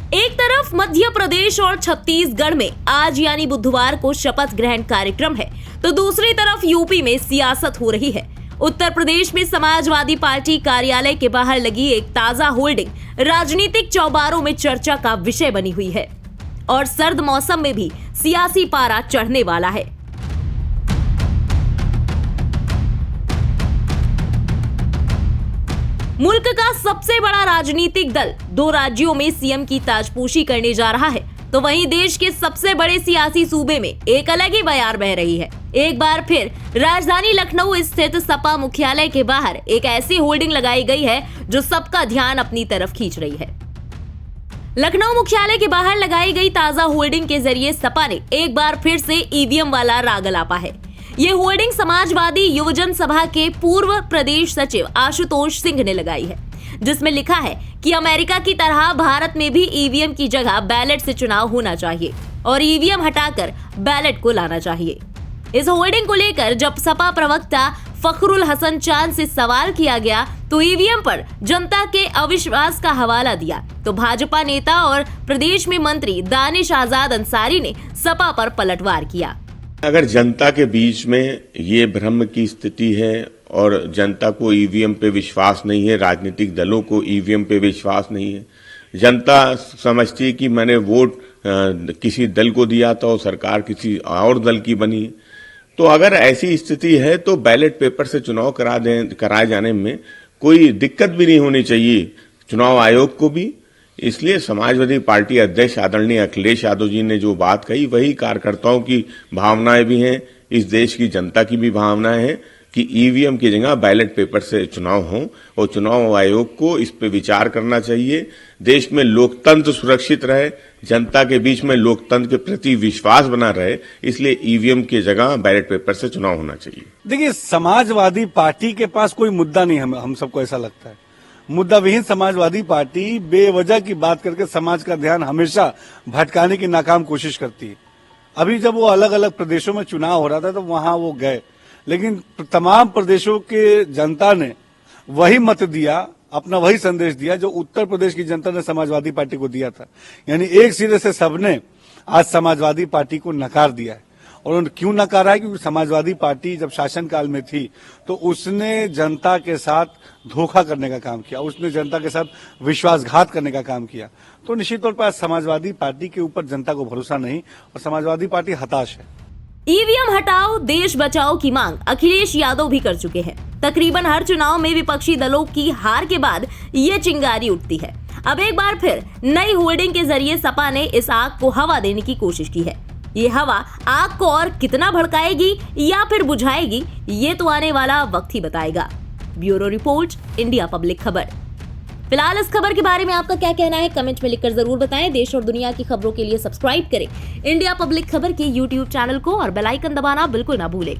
एक तरफ मध्य प्रदेश और छत्तीसगढ़ में आज यानी बुधवार को शपथ ग्रहण कार्यक्रम है, तो दूसरी तरफ यूपी में सियासत हो रही है। उत्तर प्रदेश में समाजवादी पार्टी कार्यालय के बाहर लगी एक ताजा होर्डिंग राजनीतिक चौबारों में चर्चा का विषय बनी हुई है और सर्द मौसम में भी सियासी पारा चढ़ने वाला है। मुल्क का सबसे बड़ा राजनीतिक दल 2 राज्यों में सीएम की ताजपोशी करने जा रहा है, तो वहीं देश के सबसे बड़े सियासी सूबे में एक अलग ही बयार बह रही है। एक बार फिर राजधानी लखनऊ स्थित सपा मुख्यालय के बाहर एक ऐसी होर्डिंग लगाई गई है जो सबका ध्यान अपनी तरफ खींच रही है। लखनऊ मुख्यालय के बाहर लगाई गई ताजा होर्डिंग के जरिए सपा ने एक बार फिर से ईवीएम वाला राग अलापा है। ये होर्डिंग समाजवादी युवजन सभा के पूर्व प्रदेश सचिव आशुतोष सिंह ने लगाई है, जिसमें लिखा है कि अमेरिका की तरह भारत में भी ईवीएम की जगह बैलेट से चुनाव होना चाहिए और ईवीएम हटाकर बैलेट को लाना चाहिए। इस होर्डिंग को लेकर जब सपा प्रवक्ता फखरुल हसन चांद से सवाल किया गया तो ईवीएम पर जनता के अविश्वास का हवाला दिया, तो भाजपा नेता और प्रदेश में मंत्री दानिश आजाद अंसारी ने सपा पर पलटवार किया। अगर जनता के बीच में ये भ्रम की स्थिति है और जनता को ईवीएम पे विश्वास नहीं है, राजनीतिक दलों को ईवीएम पे विश्वास नहीं है, जनता समझती है कि मैंने वोट किसी दल को दिया था और सरकार किसी और दल की बनी, तो अगर ऐसी स्थिति है तो बैलेट पेपर से चुनाव कराए जाने में कोई दिक्कत भी नहीं होनी चाहिए चुनाव आयोग को भी। इसलिए समाजवादी पार्टी अध्यक्ष आदरणीय अखिलेश यादव जी ने जो बात कही वही कार्यकर्ताओं की भावनाएं भी हैं, इस देश की जनता की भी भावनाएं हैं कि ईवीएम की जगह बैलेट पेपर से चुनाव हो और चुनाव आयोग को इस पे विचार करना चाहिए। देश में लोकतंत्र सुरक्षित रहे, जनता के बीच में लोकतंत्र के प्रति विश्वास बना रहे, इसलिए ईवीएम की जगह बैलेट पेपर से चुनाव होना चाहिए। देखिए, समाजवादी पार्टी के पास कोई मुद्दा नहीं, हम सबको ऐसा लगता है। मुद्दा विहीन समाजवादी पार्टी बेवजह की बात करके समाज का ध्यान हमेशा भटकाने की नाकाम कोशिश करती है। अभी जब वो अलग अलग प्रदेशों में चुनाव हो रहा था तो वहां वो गए, लेकिन तमाम प्रदेशों के जनता ने वही मत दिया, अपना वही संदेश दिया जो उत्तर प्रदेश की जनता ने समाजवादी पार्टी को दिया था। यानी एक सिरे से सबने आज समाजवादी पार्टी को नकार दिया है। और क्यों नकारा है? क्योंकि समाजवादी पार्टी जब शासनकाल में थी तो उसने जनता के साथ धोखा करने का काम किया, उसने जनता के साथ विश्वासघात करने का काम किया। तो निश्चित तौर पर समाजवादी पार्टी के ऊपर जनता को भरोसा नहीं और समाजवादी पार्टी हताश है। ईवीएम हटाओ देश बचाओ की मांग अखिलेश यादव भी कर चुके हैं। तकरीबन हर चुनाव में विपक्षी दलों की हार के बाद ये चिंगारी उठती है। अब एक बार फिर नई होर्डिंग के जरिए सपा ने इस आग को हवा देने की कोशिश की है। ये हवा आग को और कितना भड़काएगी या फिर बुझाएगी, ये तो आने वाला वक्त ही बताएगा। ब्यूरो रिपोर्ट, इंडिया पब्लिक खबर। फिलहाल इस खबर के बारे में आपका क्या कहना है कमेंट में लिखकर जरूर बताएं। देश और दुनिया की खबरों के लिए सब्सक्राइब करें इंडिया पब्लिक खबर के YouTube चैनल को और बेल आइकन दबाना बिल्कुल ना भूलें।